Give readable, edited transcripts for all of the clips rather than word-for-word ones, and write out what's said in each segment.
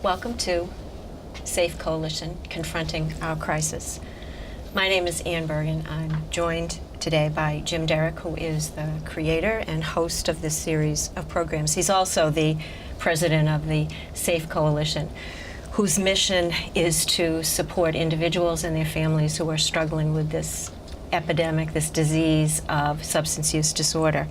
Welcome to Safe Coalition, Confronting Our Crisis. My name is Ann Bergen. I'm joined today by Jim Derrick, who is the creator and host of this series of programs. He's also the president of the Safe Coalition, whose mission is to support individuals and their families who are struggling with this epidemic, this disease of substance use disorder.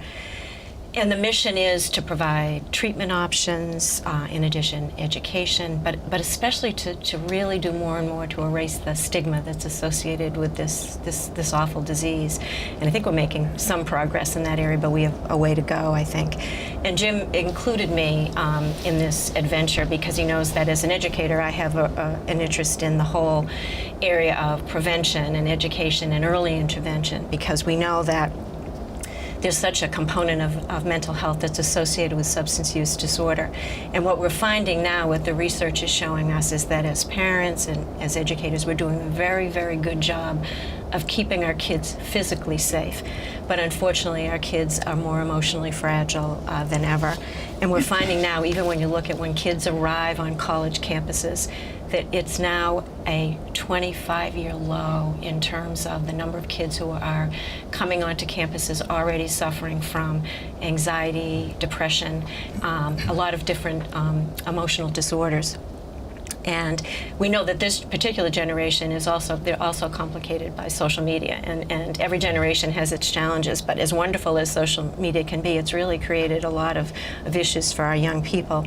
And the mission is to provide treatment options, in addition, education, but especially to really do more and more to erase the stigma that's associated with this awful disease. And I think we're making some progress in that area, but we have a way to go, I think. And Jim included me in this adventure because he knows that as an educator, I have an interest in the whole area of prevention and education and early intervention, because we know that there's such a component of mental health that's associated with substance use disorder. And what we're finding now, what the research is showing us, is that as parents and as educators, we're doing a very, very good job of keeping our kids physically safe. But unfortunately, our kids are more emotionally fragile than ever. And we're finding now, even when you look at when kids arrive on college campuses, that it's now a 25-year low in terms of the number of kids who are coming onto campuses already suffering from anxiety, depression, a lot of different emotional disorders. And we know that this particular generation they're also complicated by social media, and every generation has its challenges, but as wonderful as social media can be, it's really created a lot of issues for our young people.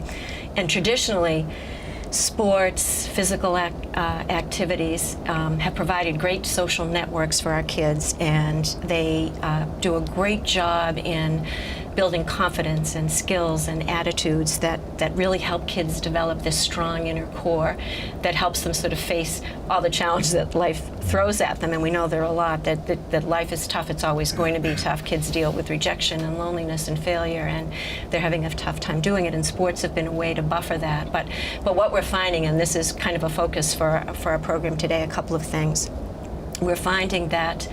And traditionally, sports, physical activities have provided great social networks for our kids, and they do a great job in building confidence and skills and attitudes that really help kids develop this strong inner core that helps them sort of face all the challenges that life throws at them. And we know there are a lot, that life is tough. It's always going to be tough. Kids deal with rejection and loneliness and failure, and they're having a tough time doing it, and sports have been a way to buffer that. But what we're finding, and this is kind of a focus for our program today, a couple of things. We're finding that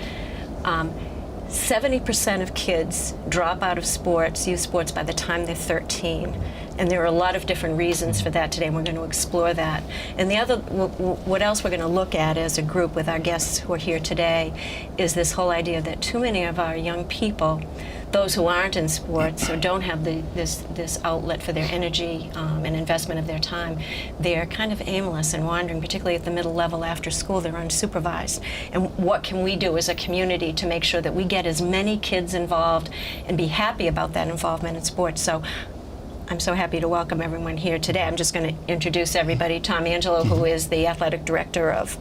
70% of kids drop out of sports, youth sports, by the time they're 13. And there are a lot of different reasons for that today, and we're going to explore that. And the other, what else we're going to look at as a group with our guests who are here today, is this whole idea that too many of our young people, those who aren't in sports or don't have this outlet for their energy and investment of their time, they're kind of aimless and wandering, particularly at the middle level after school. They're unsupervised. And what can we do as a community to make sure that we get as many kids involved and be happy about that involvement in sports? So I'm so happy to welcome everyone here today. I'm just going to introduce everybody. Tom Angelo, who is the athletic director of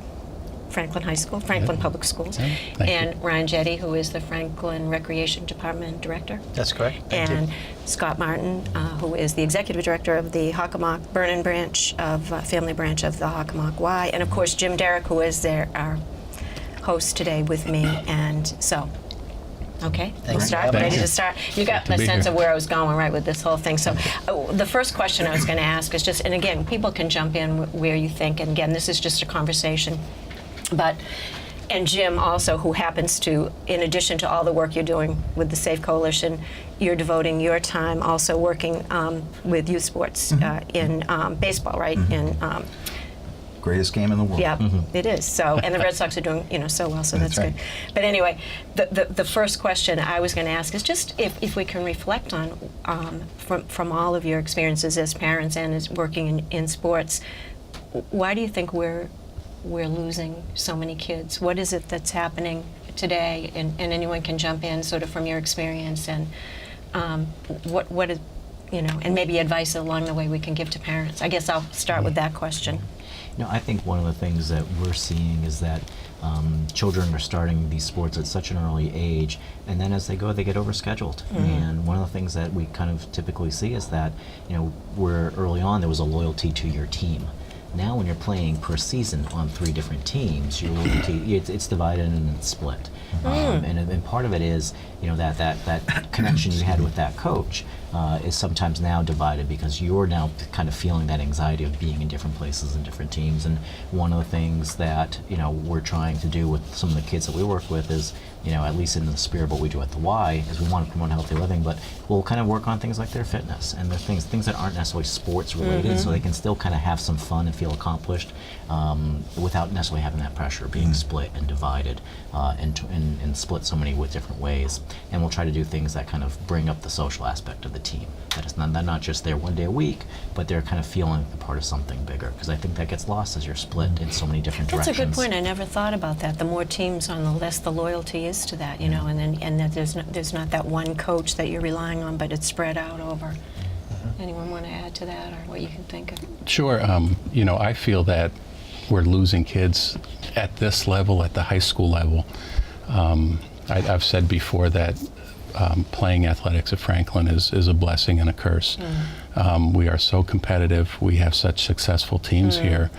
Franklin High School, Franklin Public Schools, and Ryan Jetty, who is the Franklin Recreation Department Director. That's correct. And Scott Martin, who is the Executive Director of the Hockomock Vernon branch family branch of the Hockomock Y, and of course Jim Derrick, who is our host today with me. And so, okay, we'll start. Ready to start? You got a sense of where I was going, right, with this whole thing. So the first question I was going to ask is just, and again, people can jump in where you think, and again, this is just a conversation. And Jim also, who happens to, in addition to all the work you're doing with the Safe Coalition, you're devoting your time also working with youth sports in baseball, right? In greatest game in the world. Yeah, it is. So, and the Red Sox are doing, so well, so that's right. good. But anyway, the first question I was going to ask is just if we can reflect on from all of your experiences as parents and as working in sports, why do you think we're losing so many kids? What is it that's happening today? And anyone can jump in sort of from your experience, and what is, and maybe advice along the way we can give to parents. I guess I'll start with that question. I think one of the things that we're seeing is that children are starting these sports at such an early age, and then as they go, they get overscheduled. And one of the things that we kind of typically see is that, where early on there was a loyalty to your team. Now when you're playing per season on 3 different teams, your loyalty, it's divided and it's split. And part of it is, that connection you had with that coach. is sometimes now divided because you're now kind of feeling that anxiety of being in different places and different teams. And one of the things that we're trying to do with some of the kids that we work with is, at least in the spirit of what we do at the Y, is we want to promote healthy living, but we'll kind of work on things like their fitness and their things that aren't necessarily sports related, so they can still kind of have some fun and feel accomplished without necessarily having that pressure of being split and divided and split so many with different ways. And we'll try to do things that kind of bring up the social aspect of the team. That it's not just there one day a week, but they're kind of feeling a part of something bigger, because I think that gets lost as you're split in so many different That's directions. a good point. I never thought about that. The more teams on, the less the loyalty is to that, and that there's not that one coach that you're relying on, but it's spread out over. Anyone want to add to that, or what you can think of? Sure. I feel that we're losing kids at this level, at the high school level. I've said before that playing athletics at Franklin is a blessing and a curse. We are so competitive. We have such successful teams here.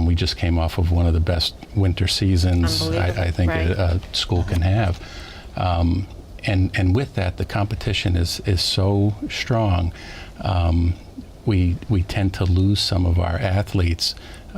We just came off of one of the best winter seasons I think a school can have. And with that, the competition is so strong. We tend to lose some of our athletes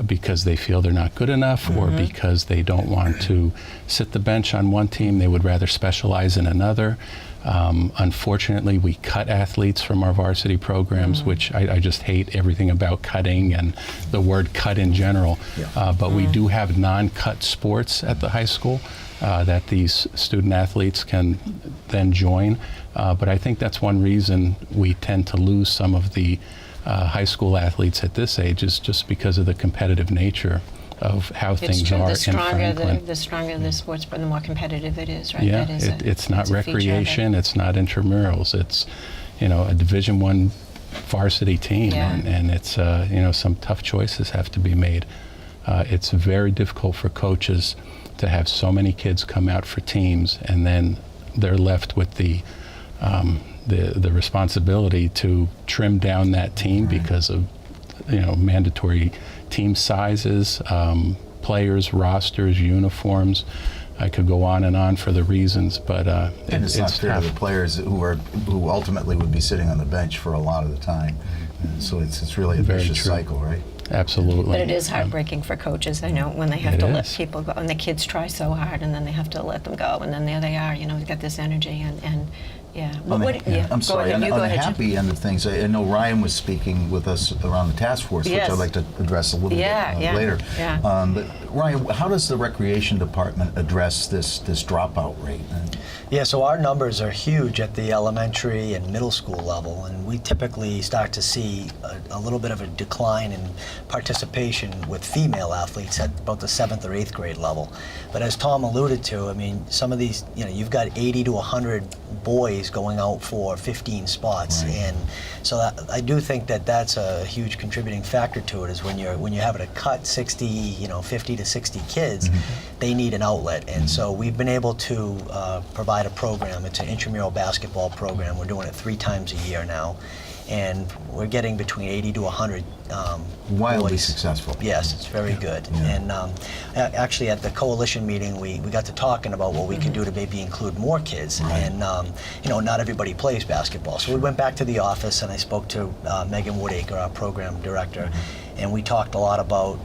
because they feel they're not good enough, or because they don't want to sit the bench on one team. They would rather specialize in another. Unfortunately, we cut athletes from our varsity programs, which I just hate everything about cutting and the word cut in general. But we do have non-cut sports at the high school that these student athletes can then join. But I think that's one reason we tend to lose some of the high school athletes at this age, is just because of the competitive nature of how things are in Franklin. The stronger the sports, the more competitive it is, right? Yeah, That is it's not that's a feature of it. recreation, it's not intramurals, it's a Division I varsity team, and it's some tough choices have to be made. It's very difficult for coaches to have so many kids come out for teams, and then they're left with the responsibility to trim down that team because of mandatory team sizes, players, rosters, uniforms. I could go on and on for the reasons, but and it's not fair to the players who ultimately would be sitting on the bench for a lot of the time. And so it's really a vicious cycle, right? Absolutely. But it is heartbreaking for coaches, I know, when they have to let people go, and the kids try so hard, and then they have to let them go, and then there they are, they've got this energy, and yeah. I'm sorry. On the happy end of things, I know Ryan was speaking with us around the task force, which I'd like to address a little bit later. Yeah. But Ryan, how does the recreation department address this dropout rate? Yeah, so our numbers are huge at the elementary and middle school level, and we typically start to see a little bit of a decline in participation with female athletes at about the 7th or 8th grade level. But as Tom alluded to, some of these, you've got 80 to 100 boys going out for 15 spots, and so I do think that that's a huge contributing factor to it, is when you're having to cut 50 to 60 kids, they need an outlet. And so we've been able to provide a program. It's an intramural basketball program. We're doing it 3 times a year now, and we're getting between 80 to 100 wildly boys. Successful. Yes, it's very good. And actually at the Coalition meeting, we got to talking about what we can do to maybe include more kids. And not everybody plays basketball. So we went back to the office, and I spoke to Megan Woodacre, our program director, and we talked a lot about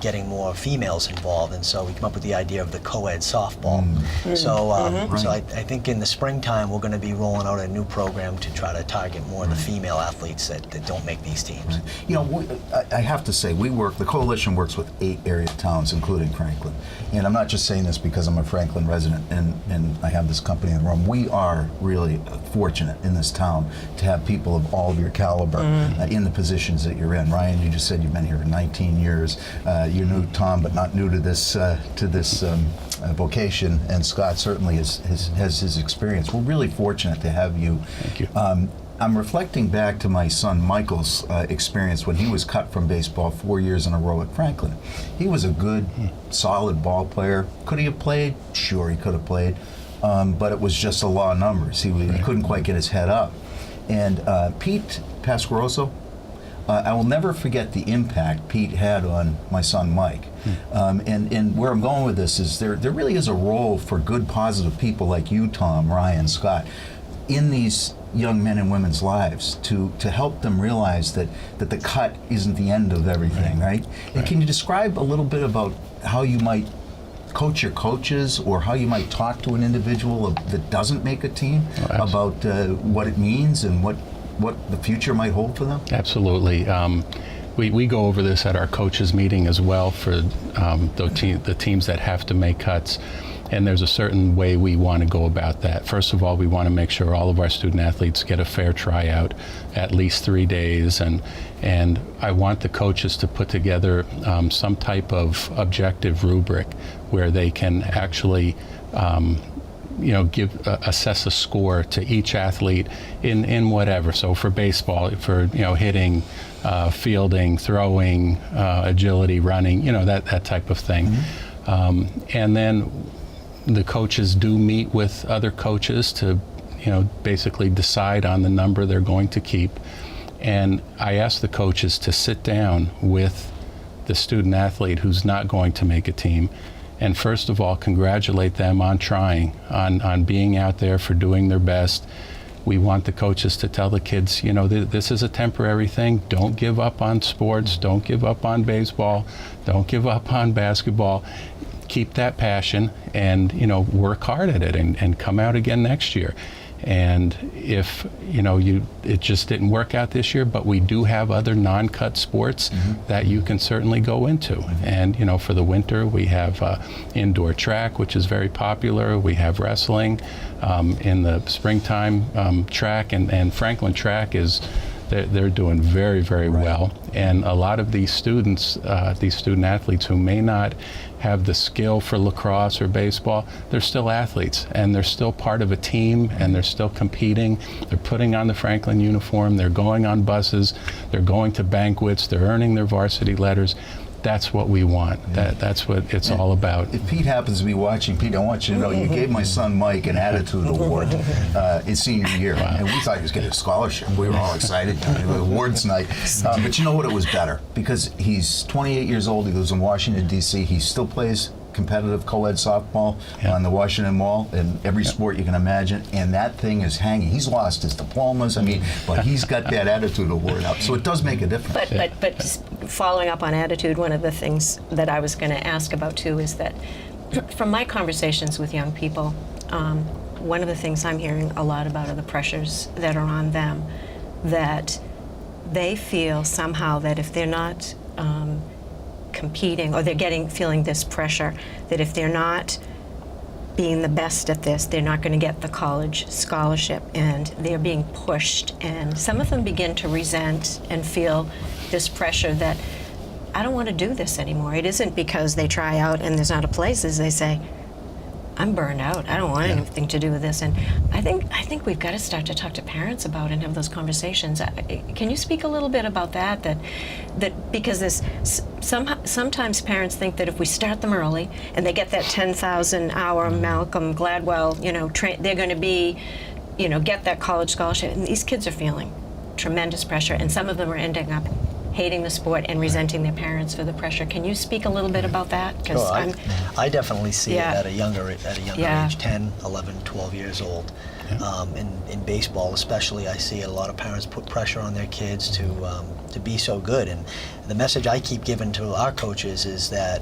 getting more females involved, and so we came up with the idea of the co-ed softball. So I think in the springtime we're going to be rolling out a new program to try to target more of the female athletes that don't make these teams. I have to say, the Coalition works with 8 area towns, including Franklin. And I'm not just saying this because I'm a Franklin resident and I have this company in the room. We are really fortunate in this town to have people of all of your caliber in the positions that you're in. Ryan, you just said you've been here for 19 years. You're new, Tom, but not new to this vocation. And Scott certainly has his experience. We're really fortunate to have you. Thank you. I'm reflecting back to my son Michael's experience when he was cut from baseball 4 years in a row at Franklin. He was a good, solid ball player. Could he have played? Sure, he could have played. But it was just a law of numbers. He couldn't quite get his head up. And Pete Pasquaroso, I will never forget the impact Pete had on my son Mike. And where I'm going with this is there really is a role for good, positive people like you, Tom, Ryan, Scott. in these young men and women's lives to help them realize that the cut isn't the end of everything, right? And can you describe a little bit about how you might coach your coaches, or how you might talk to an individual that doesn't make a team about what it means and what the future might hold for them? Absolutely. We go over this at our coaches meeting as well for the teams that have to make cuts. And there's a certain way we want to go about that. First of all, we want to make sure all of our student athletes get a fair tryout, at least 3 days, and I want the coaches to put together some type of objective rubric where they can actually assess a score to each athlete in whatever. So for baseball, for hitting, fielding, throwing, agility, running, that type of thing. And then the coaches do meet with other coaches to, basically decide on the number they're going to keep. And I ask the coaches to sit down with the student athlete who's not going to make a team, and first of all, congratulate them on trying, on being out there, for doing their best. We want the coaches to tell the kids, this is a temporary thing. Don't give up on sports. Don't give up on baseball. Don't give up on basketball. Keep that passion and, work hard at it and come out again next year. And if, it just didn't work out this year, but we do have other non-cut sports that you can certainly go into. And, for the winter, we have indoor track, which is very popular. We have wrestling. In the springtime, track and Franklin track they're doing very, very well. And a lot of these students, these student athletes who may not have the skill for lacrosse or baseball, they're still athletes, and they're still part of a team, and they're still competing. They're putting on the Franklin uniform, they're going on buses, they're going to banquets, they're earning their varsity letters. That's what we want. That's what it's all about. If Pete happens to be watching, Pete, I want you to know you gave my son Mike an attitude award his senior year, and we thought he was getting a scholarship. We were all excited. Awards night. But you know what? It was better because he's 28 years old. He lives in Washington, D.C. He still plays competitive co-ed softball on the Washington Mall in every sport you can imagine, and that thing is hanging. He's lost his diplomas, but he's got that attitude award up, so it does make a difference. But following up on attitude, one of the things that I was going to ask about too is that from my conversations with young people, one of the things I'm hearing a lot about are the pressures that are on them, that they feel somehow that if they're not competing, or they're feeling this pressure that if they're not being the best at this, they're not going to get the college scholarship, and they're being pushed. And some of them begin to resent and feel this pressure that I don't want to do this anymore. It isn't because they try out and there's not a place, as they say, I'm burned out. I don't want anything to do with this. And I think we've got to start to talk to parents about it and have those conversations. Can you speak a little bit about that? That because this sometimes parents think that if we start them early and they get that 10,000 hour Malcolm Gladwell, they're going to be, get that college scholarship. And these kids are feeling tremendous pressure, and some of them are ending up hating the sport and resenting their parents for the pressure. Can you speak a little bit about that? Because I definitely see it at a younger age, 10, 11, 12 years old. In baseball especially, I see a lot of parents put pressure on their kids to be so good. And the message I keep giving to our coaches is that,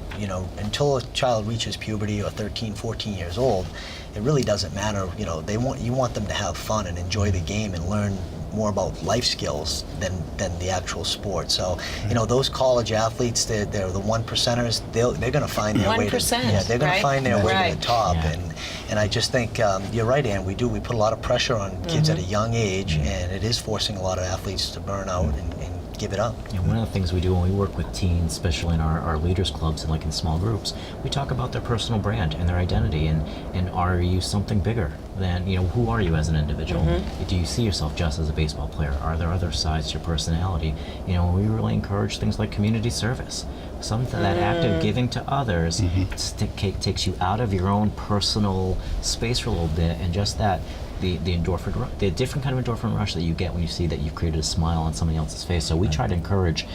until a child reaches puberty or 13, 14 years old, it really doesn't matter. You want them to have fun and enjoy the game and learn more about life skills than the actual sport. So, those college athletes, they're the 1%ers. They're going to find their way to they're going to find their way to the top. And I just think you're right, Ann. We put a lot of pressure on kids at a young age, and it is forcing a lot of athletes to burn out and give it up. One of the things we do when we work with teens, especially in our leaders clubs and in small groups, we talk about their personal brand and their identity, and are you something bigger than, who are you as an individual? Do you see yourself just as a baseball player? Are there other sides to your personality? We really encourage things like community service. Something that act of giving to others takes you out of your own personal space for a little bit, and just that the endorphin, the different kind of endorphin rush that you get when you see that you've created a smile on somebody else's face. So we try to encourage,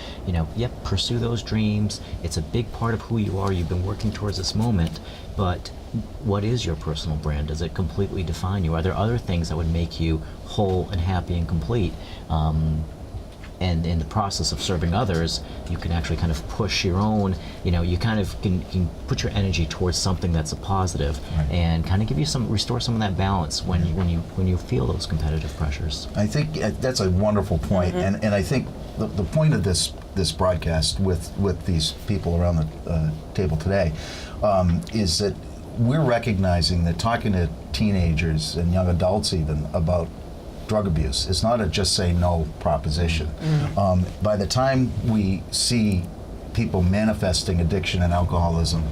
pursue those dreams. It's a big part of who you are. You've been working towards this moment, but what is your personal brand? Does it completely define you? Are there other things that would make you whole and happy and complete? And in the process of serving others, you can actually kind of push your own, you kind of can put your energy towards something that's a positive, and kind of restore some of that balance when you feel those competitive pressures. I think that's a wonderful point. And I think the point of this broadcast with these people around the table today is that we're recognizing that talking to teenagers and young adults even about drug abuse, it's not a just say no proposition. By the time we see people manifesting addiction and alcoholism,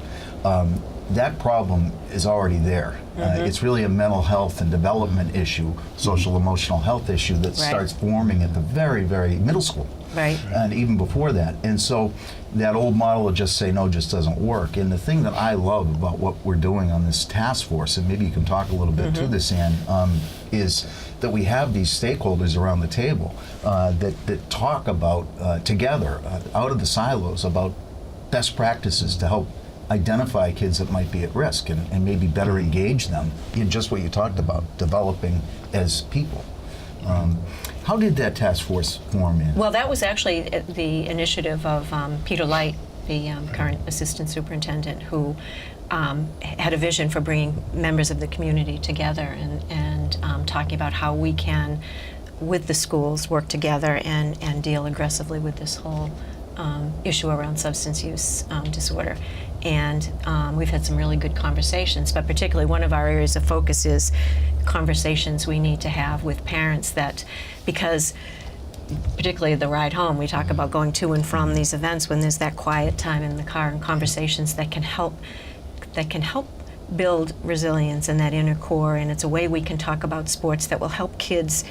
that problem is already there. It's really a mental health and development issue, social emotional health issue that starts forming at the very, very middle school. And even before that. And so that old model of just say no just doesn't work. And the thing that I love about what we're doing on this task force, and maybe you can talk a little bit to this, Ann, is that we have these stakeholders around the table that talk about together, out of the silos, about best practices to help identify kids that might be at risk and maybe better engage them in just what you talked about, developing as people. How did that task force form in? Well, that was actually the initiative of Peter Light, the current assistant superintendent, who had a vision for bringing members of the community together and talking about how we can, with the schools, work together and deal aggressively with this whole issue around substance use disorder. And we've had some really good conversations, but particularly one of our areas of focus is conversations we need to have with parents, that because particularly the ride home, we talk about going to and from these events when there's that quiet time in the car, and conversations that can help build resilience in that inner core. And it's a way we can talk about sports that will help kids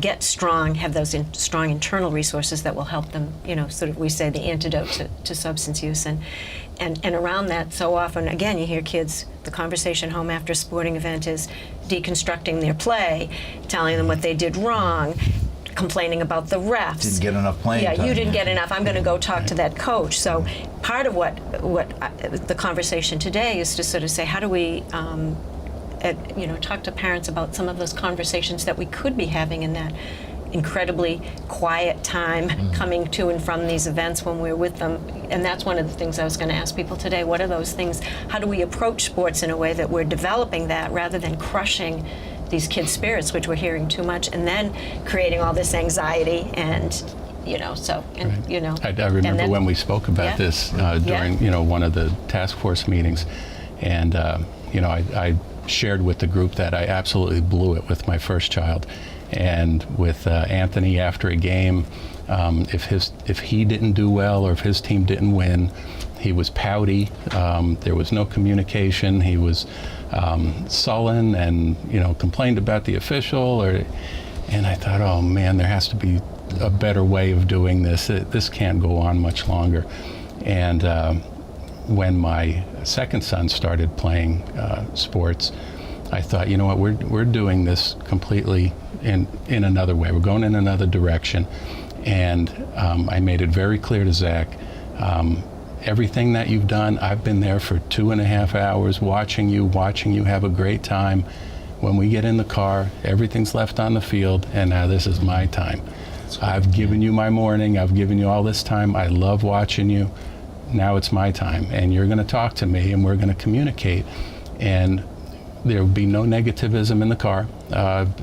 get strong, have those strong internal resources that will help them, sort of, we say, the antidote to substance use. And around that, so often, again, you hear kids, the conversation home after a sporting event is deconstructing their play, telling them what they did wrong, complaining about the refs. Didn't get enough playing time. Yeah, you didn't get enough. I'm going to go talk to that coach. So part of what the conversation today is to sort of say, how do we talk to parents about some of those conversations that we could be having in that incredibly quiet time coming to and from these events when we're with them. And that's one of the things I was going to ask people today. What are those things? How do we approach sports in a way that we're developing that rather than crushing these kids' spirits, which we're hearing too much, and then creating all this anxiety and I remember when we spoke about this during one of the task force meetings, and I shared with the group that I absolutely blew it with my first child, and with Anthony after a game, if he didn't do well or if his team didn't win, he was pouty. There was no communication. He was sullen and complained about the official, and I thought, oh man, there has to be a better way of doing this. This can't go on much longer. And when my second son started playing sports, I thought, you know what, we're doing this completely in another way. We're going in another direction. And I made it very clear to Zach, everything that you've done, I've been there for 2.5 hours watching you have a great time. When we get in the car, everything's left on the field, and now this is my time. I've given you my morning, I've given you all this time, I love watching you. Now it's my time, and you're going to talk to me, and we're going to communicate. And there will be no negativism in the car,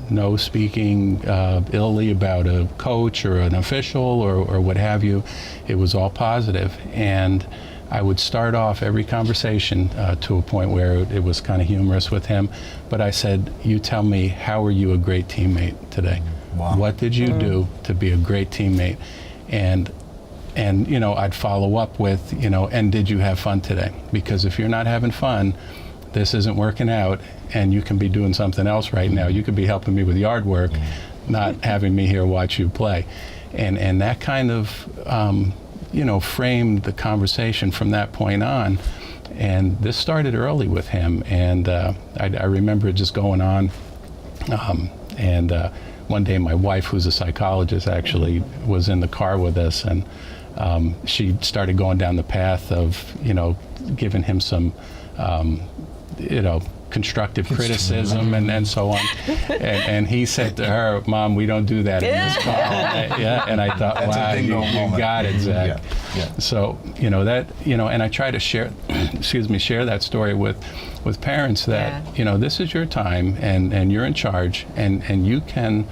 no speaking illy about a coach or an official or what have you. It was all positive. And I would start off every conversation to a point where it was kind of humorous with him. But I said, you tell me, how are you a great teammate today? Wow. What did you do to be a great teammate? And I'd follow up with, and did you have fun today? Because if you're not having fun, this isn't working out, and you can be doing something else right now. You could be helping me with yard work, not having me here watch you play. And that kind of, framed the conversation from that point on. And this started early with him. And I remember it just going on And one day my wife, who's a psychologist, actually was in the car with us, and she started going down the path of, giving him some, constructive criticism and so on. And he said to her, "Mom, we don't do that in this call." Yeah, and I thought, That's a wow, bingo you moment. got it, Zach. Yeah. So, and I try to share, share that story with parents that, this is your time and you're in charge and you can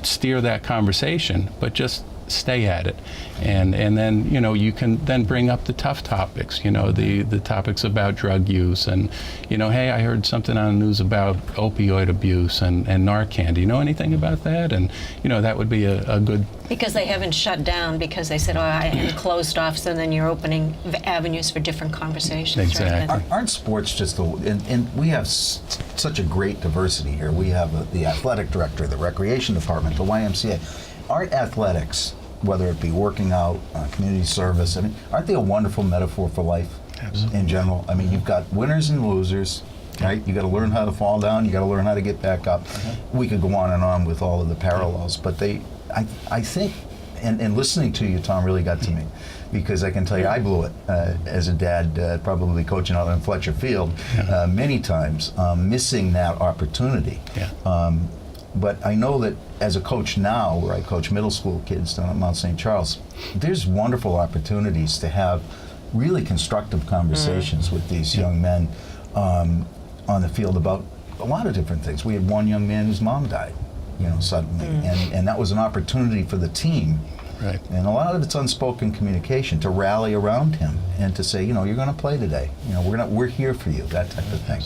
steer that conversation, but just stay at it. And then, you can then bring up the tough topics, the topics about drug use and, hey, I heard something on the news about opioid abuse and Narcan. Do you know anything about that? And, that would be a good... Because they haven't shut down because they said, I am closed off, so then you're opening avenues for different conversations. Exactly. Right? Aren't sports just and we have such a great diversity here. We have the athletic director, the recreation department, the YMCA. Aren't athletics, whether it be working out, community service, aren't they a wonderful metaphor for life? Absolutely. In general? You got winners and losers, right? You got to learn how to fall down, you got to learn how to get back up. We could go on and on with all of the parallels, but I think, and listening to you, Tom, really got to me, because I can tell you I blew it as a dad, probably coaching out on Fletcher Field many times, missing that opportunity. Yeah. But I know that as a coach now, where I coach middle school kids down at Mount St. Charles, there's wonderful opportunities to have really constructive conversations with these young men on the field about a lot of different things. We had one young man whose mom died, suddenly, and that was an opportunity for the team. Right. And a lot of it's unspoken communication to rally around him and to say, you're going to play today. We're here for you, that type of thing.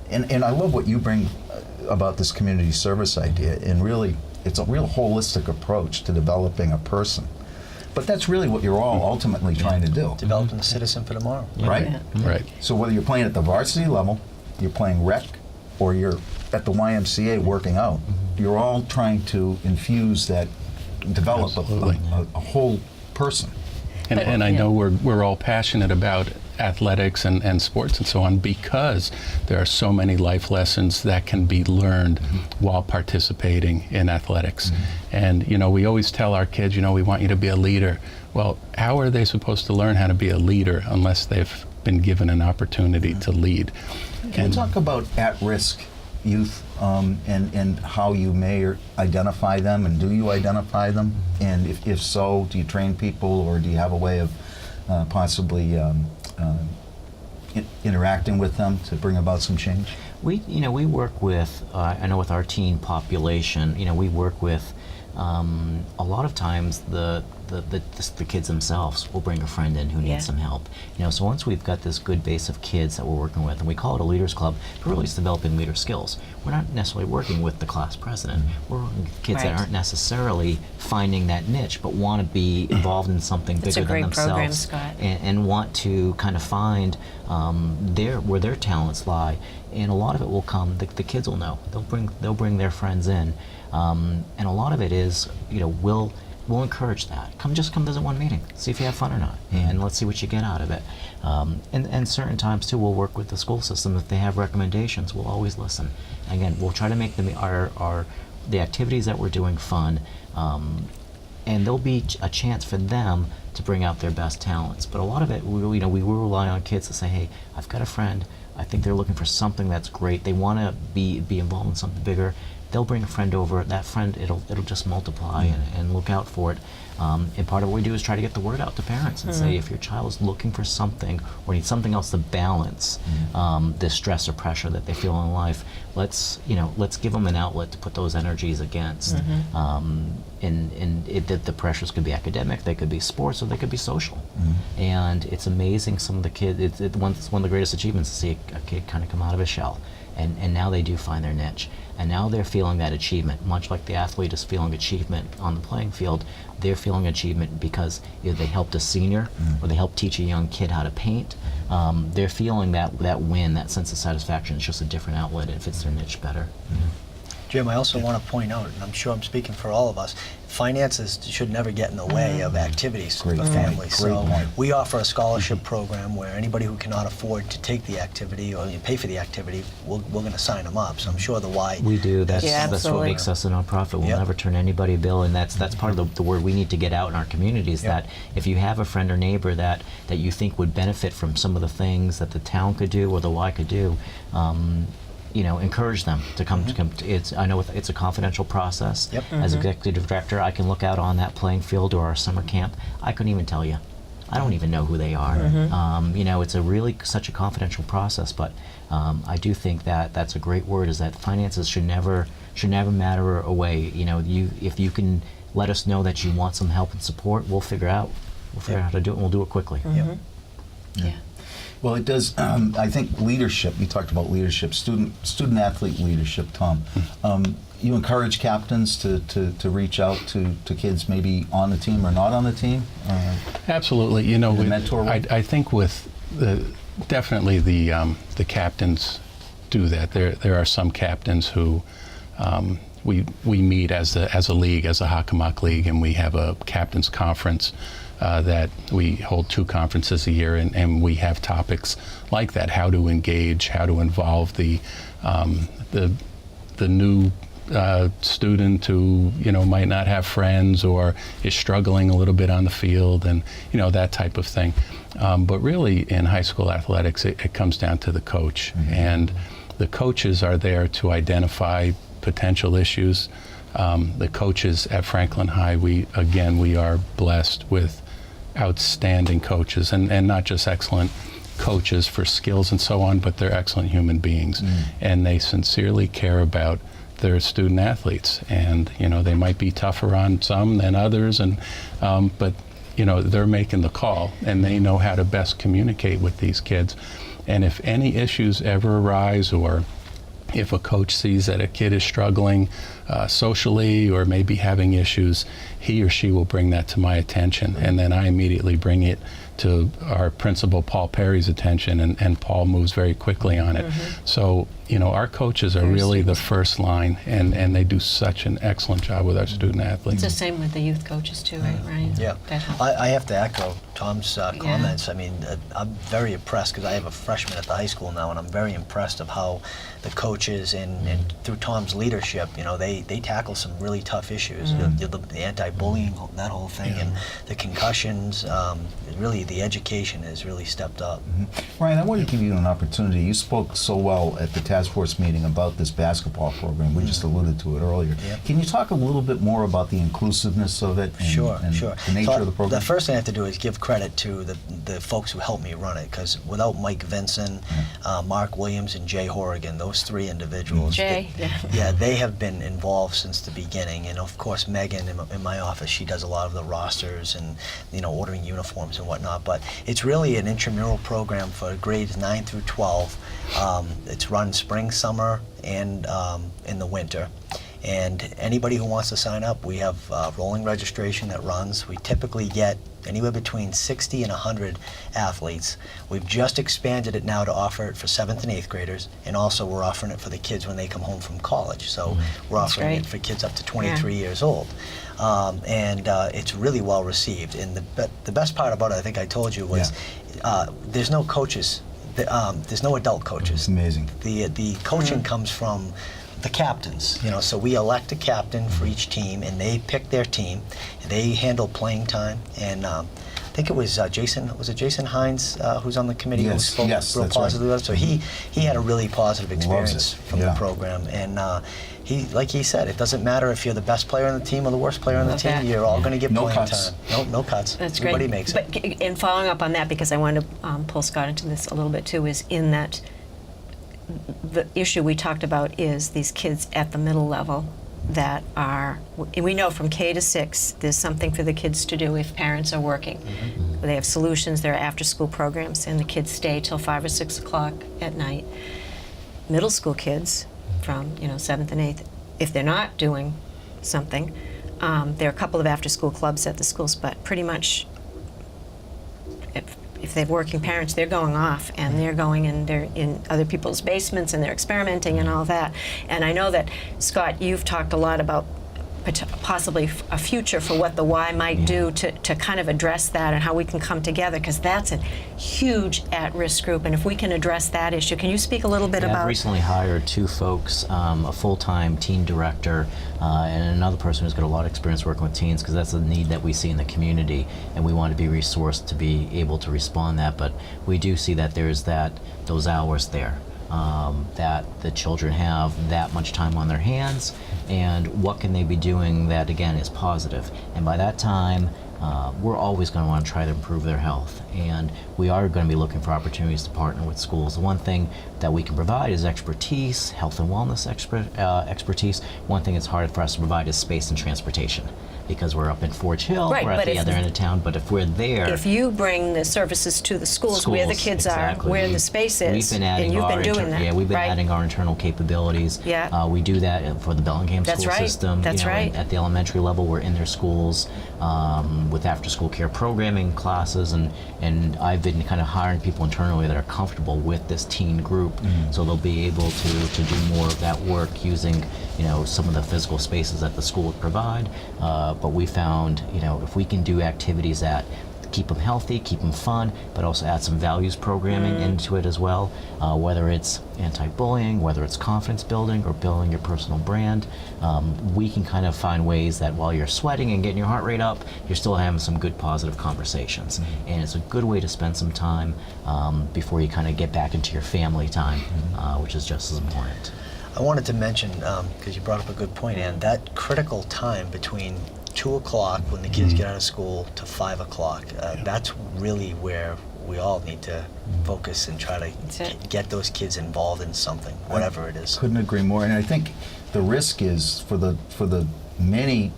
And I love what you bring about this community service idea, and really it's a real holistic approach to developing a person. But that's really what you're all ultimately trying to do. Developing a citizen for tomorrow. Right? Yeah. Right. So whether you're playing at the varsity level, you're playing rec, or you're at the YMCA working out, you're all trying to infuse that, develop a whole person. And I know we're all passionate about athletics and sports and so on, because there are so many life lessons that can be learned while participating in athletics. And we always tell our kids, we want you to be a leader. Well, how are they supposed to learn how to be a leader unless they've been given an opportunity to lead? Can you talk about at-risk youth and how you may identify them, and do you identify them? And if so, do you train people, or do you have a way of possibly interacting with them to bring about some change? We work with, I know with our teen population, we work with a lot of times the kids themselves will bring a friend in who needs some help. So once we've got this good base of kids that we're working with, and we call it a leaders club, but really it's developing leader skills. We're not necessarily working with the class president. We're working with kids that aren't necessarily finding that niche, but want to be involved in something bigger than themselves, Scott. and want to kind of find where their talents lie. And a lot of it will come. The kids will know. They'll bring their friends in, and a lot of it is, we'll encourage that. Come visit one meeting, see if you have fun or not, and let's see what you get out of it. And certain times too, we'll work with the school system. If they have recommendations, we'll always listen. Again, we'll try to make them the activities that we're doing fun, and there'll be a chance for them to bring out their best talents. But a lot of it, we will rely on kids to say, hey, I've got a friend, I think they're looking for something that's great, they want to be involved in something bigger. They'll bring a friend over. That friend, it'll just multiply, and look out for it. And part of what we do is try to get the word out to parents and say, if your child is looking for something or needs something else to balance this stress or pressure that they feel in life, let's give them an outlet to put those energies against. The pressures could be academic, they could be sports, or they could be social. And it's amazing, some of the kids. It's one of the greatest achievements to see a kid kind of come out of his shell, and now they do find their niche. And now they're feeling that achievement, much like the athlete is feeling achievement on the playing field. They're feeling achievement because either they helped a senior or they helped teach a young kid how to paint. They're feeling that win, that sense of satisfaction. It's just a different outlet. It fits their niche better. Jim, I also want to point out, and I'm sure I'm speaking for all of us, finances should never get in the way of activities Great for point. families. Great So point. we offer a scholarship program where anybody who cannot afford to take the activity or pay for the activity, we're going to sign them up. So I'm sure the why. We do. That's Yeah, that's what absolutely. makes us a nonprofit. We'll Yep. never turn anybody a bill, and that's part of the word we need to get out in our communities. Yep. That if you have a friend or neighbor that you think would benefit from some of the things that the town could do or the Y could do, encourage them to come. I know it's a confidential process. Yep. As executive director, I can look out on that playing field or our summer camp. I couldn't even tell you. I don't even know who they are. It's such a confidential process. But I do think that that's a great word. Is that finances should never matter away. If you can let us know that you want some help and support, we'll figure out how to do it. And we'll do it quickly. Yeah. Well, it does. I think leadership. You talked about leadership, student athlete leadership. Tom, you encourage captains to reach out to kids maybe on the team or not on the team. Absolutely. The mentor role? I think with definitely the captains do that. There are some captains who we meet as a league, as a Hockomock League, and we have a captains conference that we hold 2 conferences a year, and we have topics like that: how to engage, how to involve the new student who might not have friends or is struggling a little bit on the field, and that type of thing. But really, in high school athletics, it comes down to the coach, and the coaches are there to identify potential issues. The coaches at Franklin High, we are blessed with outstanding coaches, and not just excellent coaches for skills and so on, but they're excellent human beings, and they sincerely care about their student athletes. And they might be tougher on some than others, and but they're making the call, and they know how to best communicate with these kids. And if any issues ever arise, or if a coach sees that a kid is struggling socially or maybe having issues, he or she will bring that to my attention, and then I immediately bring it to our principal, Paul Perry's, attention, and Paul moves very quickly on it. So, our coaches are really the first line, and they do such an excellent job with our student athletes. It's the same with the youth coaches too, right, Ryan? Yeah, That helps. I have to echo Tom's comments. I mean, I'm very impressed because I have a freshman at the high school now, and I'm very impressed of how the coaches and through Tom's leadership, they tackle some really tough issues. The anti-bullying, that whole thing, and the concussions. Really, the education has really stepped up. Ryan, I want to give you an opportunity. You spoke so well at the task force meeting about this basketball program. We just alluded to it earlier. Yep. Can you talk a little bit more about the inclusiveness of it? And, Sure. the nature So of the program? The first thing I have to do is give credit to the folks who helped me run it, because without Mike Vinson, Mark Williams, and Jay Horrigan, those 3 individuals, Jay, they have been involved since the beginning. And of course, Megan in my office, she does a lot of the rosters and ordering uniforms and whatnot. But it's really an intramural program for grades 9 through 12. It's run spring, summer, and in the winter. And anybody who wants to sign up, we have rolling registration that runs. We typically get anywhere between 60 and 100 athletes. We've just expanded it now to offer it for 7th and 8th graders, and also we're offering it for the kids when they come home from college. So we're offering great. it for kids up to 23 years old. And it's really well received. And the best part about it, I think I told you, was there's no coaches. There's no adult coaches. It's amazing. The coaching comes from the captains, so we elect a captain for each team, and they pick their team. They handle playing time, and I think it was Jason. Was it Jason Hines who's on the committee? Yes, who spoke yes, real that's positively right. about it? So he had a really positive experience from the program, and like he said, it doesn't matter if you're the best player on the team or the worst player on the Love team. that. You're all going to get No playing cuts. time. No cuts. That's Everybody great. makes it. But in following up on that, because I wanted to pull Scott into this a little bit too, is in that the issue we talked about is these kids at the middle level that are, we know from K to 6, there's something for the kids to do if parents are working. They have solutions, there are after-school programs, and the kids stay till 5 or 6 o'clock at night. Middle school kids from 7th and 8th, if they're not doing something, there are a couple of after-school clubs at the schools, but pretty much if they're working parents, they're going off and they're going and they're in other people's basements and they're experimenting and all that. And I know that, Scott, you've talked a lot about possibly a future for what the Y might do to kind of address that and how we can come together, because that's a huge at-risk group. And if we can address that issue, can you speak a little bit Yeah, about? I've recently hired 2 folks, a full-time teen director and another person who's got a lot of experience working with teens, because that's a need that we see in the community, and we want to be resourced to be able to respond to that. But we do see that there's those hours there. That the children have that much time on their hands, and what can they be doing that, again, is positive. And by that time, we're always going to want to try to improve their health, and we are going to be looking for opportunities to partner with schools. The one thing that we can provide is expertise, health and wellness expertise. One thing that's hard for us to provide is space and transportation, because we're up in Forge Hill, Right, we're at but the if- other end of town, but if we're there... If you bring the services to the schools where the kids exactly. are, where the space is, We've been adding and you've been doing that, Yeah, we've been right? adding our internal capabilities. Yeah. We do that for the Bellingham That's school right. system. That's right. At the elementary level, we're in their schools with after-school care programming classes, and I've been kind of hiring people internally that are comfortable with this teen group, so they'll be able to do more of that work using some of the physical spaces that the school would provide. But we found, if we can do activities that keep them healthy, keep them fun, but also add some values programming into it as well, whether it's anti-bullying, whether it's confidence building or building your personal brand, we can kind of find ways that while you're sweating and getting your heart rate up, you're still having some good positive conversations. And it's a good way to spend some time before you kind of get back into your family time, which is just as important. I wanted to mention, because you brought up a good point, Ann, that critical time between 2 o'clock when the kids get out of school to 5 o'clock, that's really where we all need to focus and try to get those kids involved in something, whatever it is. Couldn't agree more. And I think the risk is for the many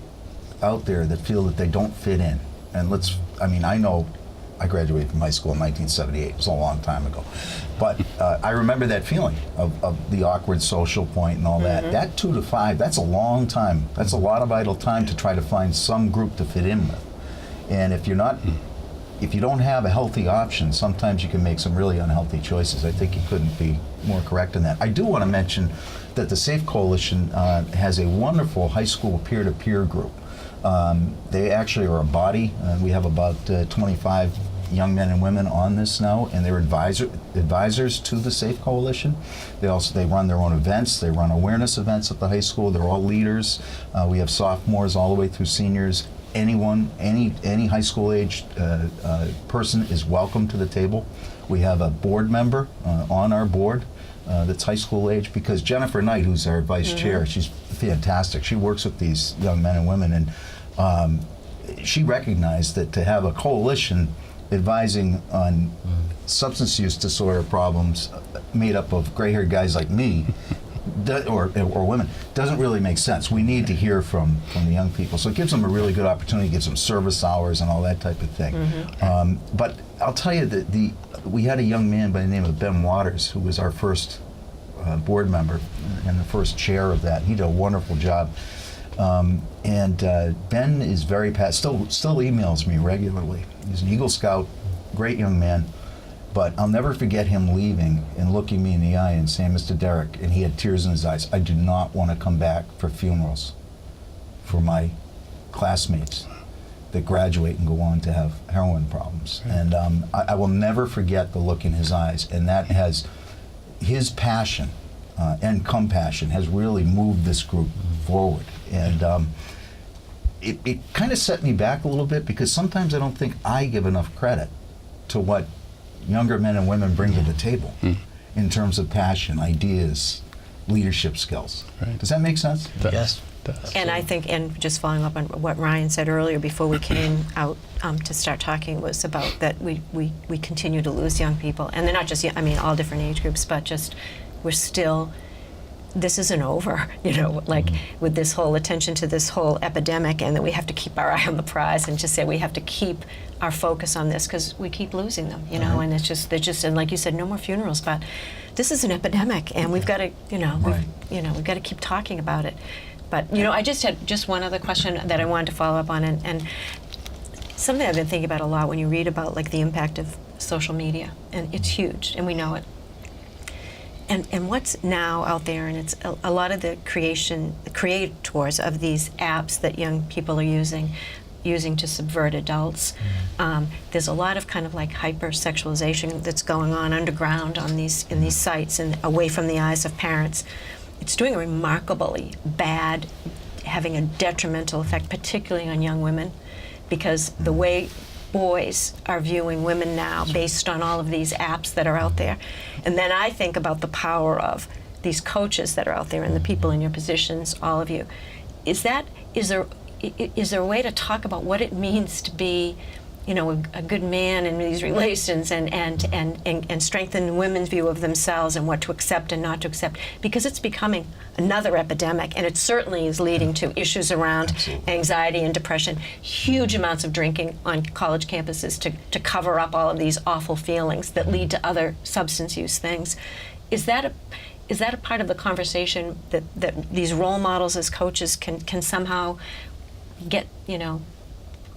out there that feel that they don't fit in. And I know I graduated from high school in 1978. It was a long time ago. But I remember that feeling of the awkward social point and all that. That 2 to 5, that's a long time. That's a lot of idle time to try to find some group to fit in with. And if you don't have a healthy option, sometimes you can make some really unhealthy choices. I think you couldn't be more correct in that. I do want to mention that the Safe Coalition has a wonderful high school peer-to-peer group. They actually are a body. We have about 25 young men and women on this now, and they're advisors to the Safe Coalition. They run their own events. They run awareness events at the high school. They're all leaders. We have sophomores all the way through seniors. Anyone, any high school aged person is welcome to the table. We have a board member on our board that's high school age, because Jennifer Knight, who's our vice chair, she's fantastic. She works with these young men and women, and she recognized that to have a coalition advising on substance use disorder problems made up of gray-haired guys like me or women doesn't really make sense. We need to hear from the young people. So it gives them a really good opportunity, gives them service hours and all that type of thing. But I'll tell you that we had a young man by the name of Ben Waters, who was our first board member and the first chair of that. He did a wonderful job. And Ben is very still emails me regularly. He's an Eagle Scout, great young man. But I'll never forget him leaving and looking me in the eye and saying, "Mr. Derrick," and he had tears in his eyes, "I do not want to come back for funerals for my classmates that graduate and go on to have heroin problems." And I will never forget the look in his eyes. And that has, his passion and compassion has really moved this group forward. And it kind of set me back a little bit, because sometimes I don't think I give enough credit to what younger men and women bring to the table in terms of passion, ideas, leadership skills. Right. Does that make sense? Yes. And I think, and just following up on what Ryan said earlier before we came out to start talking, was about that we continue to lose young people. And they're not just, all different age groups, but just we're still, this isn't over, with this whole attention to this whole epidemic, and that we have to keep our eye on the prize and just say we have to keep our focus on this, because we keep losing them, and it's just, and like you said, no more funerals, but this is an epidemic, and we've got to, we've got to keep talking about it. But, I just had one other question that I wanted to follow up on, and something I've been thinking about a lot when you read about, like, the impact of social media, and it's huge, and we know it. And what's now out there, and it's a lot of the creators of these apps that young people are using to subvert adults. There's a lot of kind of like hypersexualization that's going on underground in these sites and away from the eyes of parents. It's doing a remarkably bad, having a detrimental effect, particularly on young women, because the way boys are viewing women now based on all of these apps that are out there. And then I think about the power of these coaches that are out there and the people in your positions, all of you. Is there a way to talk about what it means to be, you know, a good man in these relations and strengthen women's view of themselves and what to accept and not to accept? Because it's becoming another epidemic, and it certainly is leading to issues around anxiety and depression, huge amounts of drinking on college campuses to cover up all of these awful feelings that lead to other substance use things. Is that a part of the conversation that these role models as coaches can somehow get, you know,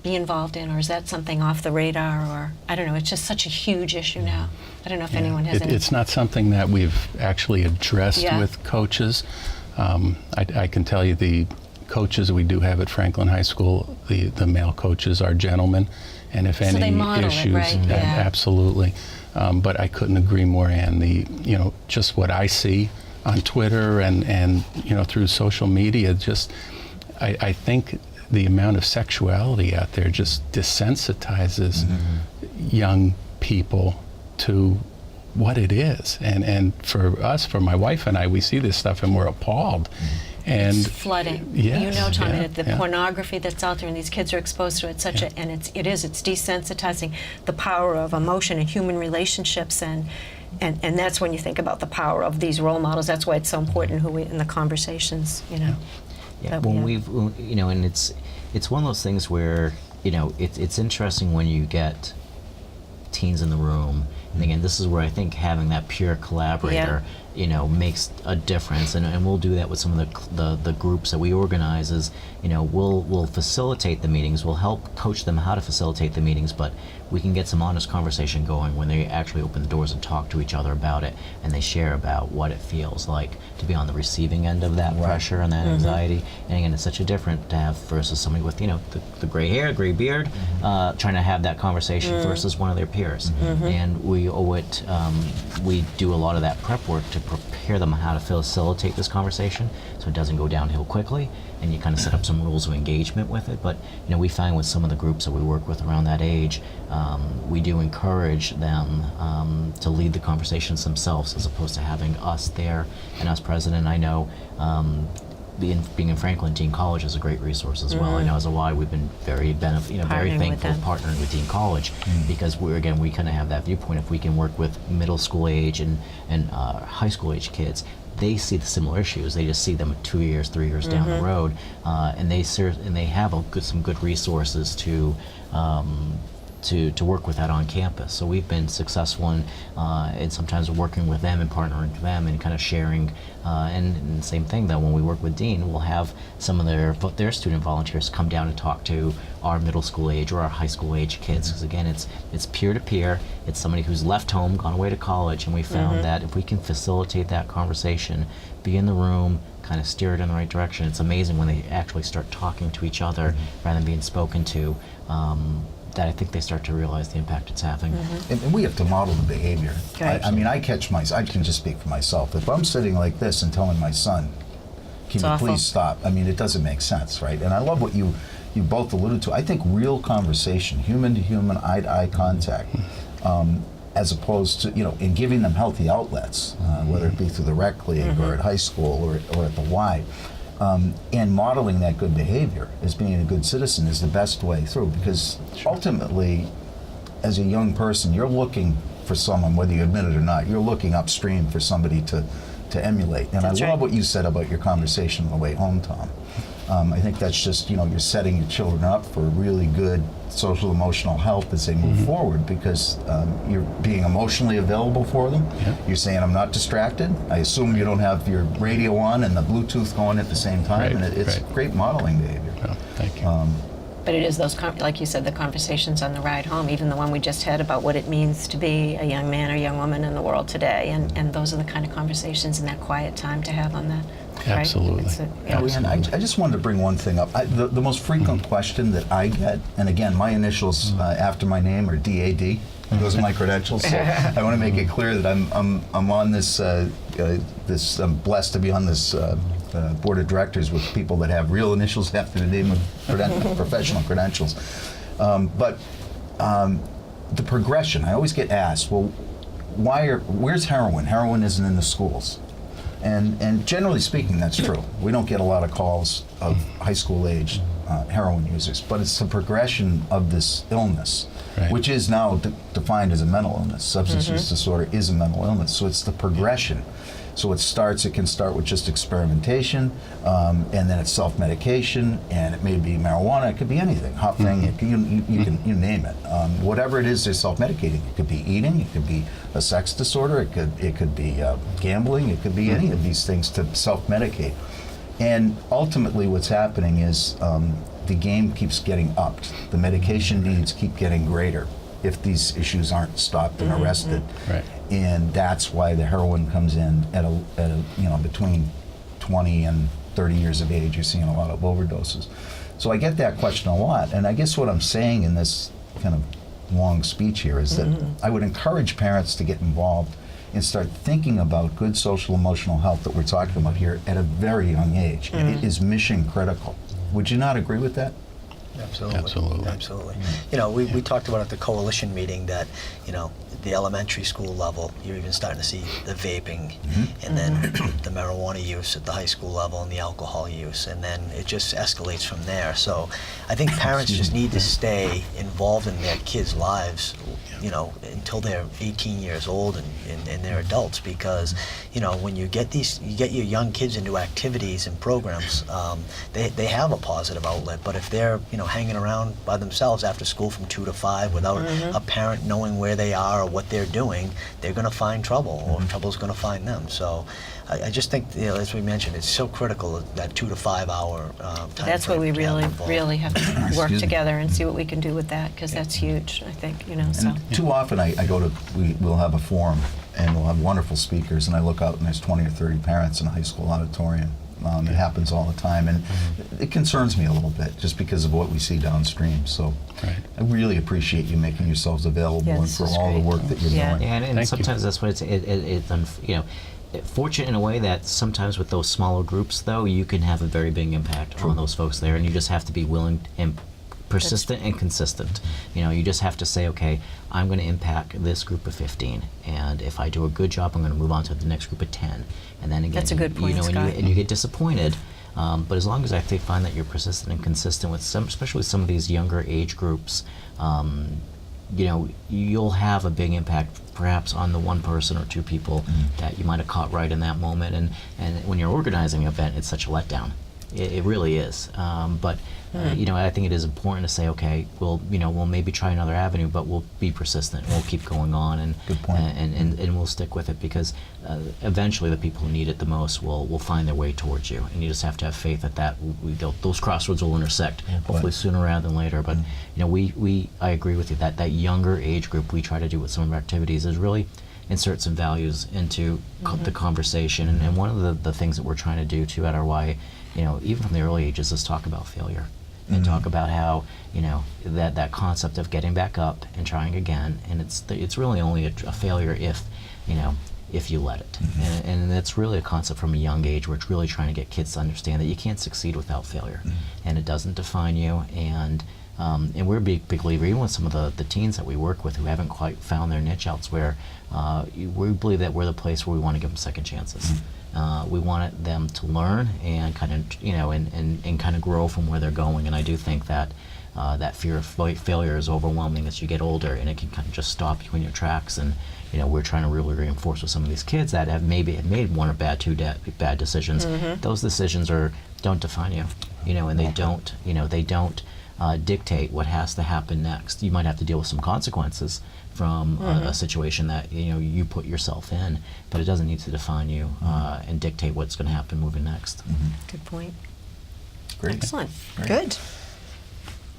be involved in, or is that something off the radar? Or I don't know, it's just such a huge issue now. I don't know if anyone has any. It's not something that we've actually addressed with coaches. I can tell you the coaches we do have at Franklin High School, the male coaches are gentlemen, and if So any they model issues, it, right? Yeah. absolutely. But I couldn't agree more, Ann. Just what I see on Twitter and through social media, I think the amount of sexuality out there just desensitizes young people to what it is. And for us, for my wife and I, we see this stuff and we're appalled. And it's flooding. Yes, you know, Tommy, yeah, the pornography that's out there and these kids are exposed to it, it's desensitizing the power of emotion and human relationships, and that's when you think about the power of these role models. That's why it's so important who we in the conversations, you know. Yeah, and it's one of those things where, it's interesting when you get teens in the room, and again, this is where I think having that peer collaborator, makes a difference, and we'll do that with some of the groups that we organize. Is we'll facilitate the meetings, we'll help coach them how to facilitate the meetings, but we can get some honest conversation going when they actually open the doors and talk to each other about it, and they share about what it feels like to be on the receiving end of that pressure and that anxiety. And again, it's such a different to have versus somebody with the gray hair, gray beard, trying to have that conversation versus one of their peers. And we owe it. We do a lot of that prep work to prepare them how to facilitate this conversation so it doesn't go downhill quickly, and you kind of set up some rules of engagement with it. But we find with some of the groups that we work with around that age, we do encourage them to lead the conversations themselves as opposed to having us there and us present. And I know being in Franklin, Dean College is a great resource as well. I know as a Y we've been very thankful partnering with Dean College, because we kind of have that viewpoint. If we can work with middle school age and high school age kids, they see the similar issues. They just see them 2 years, 3 years down the road, and they have some good resources to work with that on campus. So we've been successful in sometimes working with them and partnering with them and kind of sharing. And the same thing, though, when we work with Dean, we'll have some of their student volunteers come down and talk to our middle school age or our high school age kids. Because again, it's peer to peer. It's somebody who's left home, gone away to college, and we found that if we can facilitate that conversation, be in the room, kind of steer it in the right direction, it's amazing when they actually start talking to each other rather than being spoken to. That I think they start to realize the impact it's having. And we have to model the behavior. Right. I mean, I can just speak for myself. If I'm sitting like this and telling my son, can you please stop? I mean, it doesn't make sense, right? And I love what you both alluded to. I think real conversation, human to human, eye to eye contact, as opposed to, in giving them healthy outlets, whether it be through the rec league or at high school or at the Y. And modeling that good behavior as being a good citizen is the best way through, because ultimately, as a young person, you're looking for someone, whether you admit it or not, you're looking upstream for somebody to emulate. And I love what you said about your conversation on the way home, Tom. I think that's just, you're setting your children up for really good social emotional health as they move forward, because you're being emotionally available for them. You're saying, I'm not distracted. I assume you don't have your radio on and the Bluetooth going at the same time, and it's great modeling behavior. Oh, thank you. But it is those, like you said, the conversations on the ride home, even the one we just had about what it means to be a young man or young woman in the world today. And those are the kind of conversations in that quiet time to have on that. Right? Absolutely. Yeah. Leanne, I just wanted to bring one thing up. The most frequent question that I get, and again, my initials after my name are DAD. Those are my credentials. So I want to make it clear that I'm on this. I'm blessed to be on this board of directors with people that have real initials after the name of professional credentials. But the progression, I always get asked, well, where's heroin? Heroin isn't in the schools. And generally speaking, that's true. We don't get a lot of calls of high school age heroin users, but it's the progression of this illness, Right. which is now defined as a mental illness. Substance use disorder is a mental illness, so it's the progression. So it can start with just experimentation, and then it's self-medication, and it may be marijuana, it could be anything, huffing, you name it. Whatever it is they're self-medicating. It could be eating, it could be a sex disorder, it could be gambling, it could be any of these things to self-medicate. And ultimately what's happening is the game keeps getting upped. The medication needs keep getting greater if these issues aren't stopped and arrested. Right. And that's why the heroin comes in at a between 20 and 30 years of age. You're seeing a lot of overdoses. So I get that question a lot, and I guess what I'm saying in this kind of long speech here is that I would encourage parents to get involved and start thinking about good social emotional health that we're talking about here at a very young age. It is mission critical. Would you not agree with that? Absolutely. Absolutely. Absolutely. You know, we talked about at the Coalition meeting that, you know, the elementary school level, you're even starting to see the vaping, and then the marijuana use at the high school level, and the alcohol use, and then it just escalates from there. So I think parents just need to stay involved in their kids' lives, you know, until they're 18 years old and they're adults, because, you know, when you get your young kids into activities and programs, they have a positive outlet. But if they're, you know, hanging around by themselves after school from 2 to 5 without a parent knowing where they are or what they're doing, they're going to find trouble, or trouble's going to find them. So I just think, you know, as we mentioned, it's so critical that 2 to 5 hour time. That's where we frame to have really, involved. really have to work Excuse me. together and see what we can do with that, because that's huge, I think, you know, so. And too often I go to, we'll have a forum and we'll have wonderful speakers, and I look out and there's 20 or 30 parents in a high school auditorium. It happens all the time, and it concerns me a little bit just because of what we see downstream. So Right. I really appreciate you making yourselves available Yeah, and this for is all the great. work that you're Yeah. doing. And Thank you. sometimes that's what it's you know, fortunate in a way that sometimes with those smaller groups, though, you can have a very big impact on those folks there, and you just have to be willing and persistent and consistent. You know, you just have to say, okay, I'm going to impact this group of 15, and if I do a good job, I'm going to move on to the next group of 10, and then again, That's a good point, you know, Scott. and you get disappointed. But as long as I find that you're persistent and consistent with some, especially some of these younger age groups, you know, you'll have a big impact perhaps on the one person or two people that you might have caught right in that moment. And when you're organizing an event, it's such a letdown. It really is. But you know, I think it is important to say, okay, we'll maybe try another avenue, but we'll be persistent. We'll keep going on, and Good point. and we'll stick with it, because eventually the people who need it the most will find their way towards you, and you just have to have faith that those crossroads will intersect, hopefully sooner rather than later. But you know, I agree with you that younger age group we try to do with some of our activities is really insert some values into the conversation, and one of the things that we're trying to do too at RY, you know, even from the early ages, is talk about failure and talk about how, you know, that concept of getting back up and trying again, and it's really only a failure if, you know, if you let it. And that's really a concept from a young age where it's really trying to get kids to understand that you can't succeed without failure, and it doesn't define you. And we're a big believer, even with some of the teens that we work with who haven't quite found their niche elsewhere, we believe that we're the place where we want to give them second chances. We want them to learn and kind of, you know, and kind of grow from where they're going. And I do think that that fear of failure is overwhelming as you get older, and it can kind of just stop you in your tracks. And you know, we're trying to really reinforce with some of these kids that have made one or bad decisions. Those decisions don't define you, you know, and they don't dictate what has to happen next. You might have to deal with some consequences from a situation that, you know, you put yourself in, but it doesn't need to define you and dictate what's going to happen moving next. Good point. Great. Excellent. Great. Good.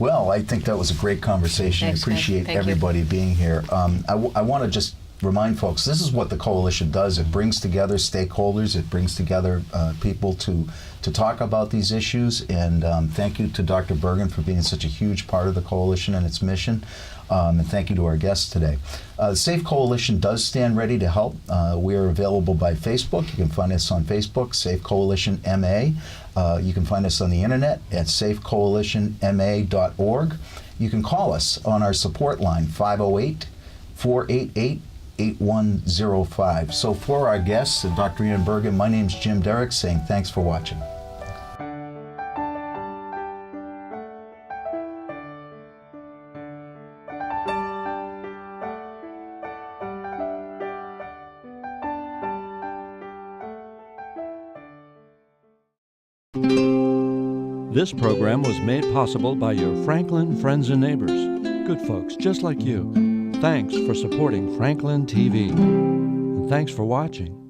Well, I think that was a great conversation. Thanks, I appreciate guys. Thank you. everybody being here. I want to just remind folks, this is what the Coalition does. It brings together stakeholders. It brings together people to talk about these issues. And thank you to Dr. Bergen for being such a huge part of the Coalition and its mission. And thank you to our guests today. The Safe Coalition does stand ready to help. We are available by Facebook. You can find us on Facebook, Safe Coalition MA. You can find us on the internet at safecoalitionma.org. You can call us on our support line, 508-488-8105. So for our guests, Dr. Ian Bergen, my name's Jim Derrick, saying thanks for watching. This program was made possible by your Franklin friends and neighbors, good folks just like you. Thanks for supporting Franklin TV. And thanks for watching.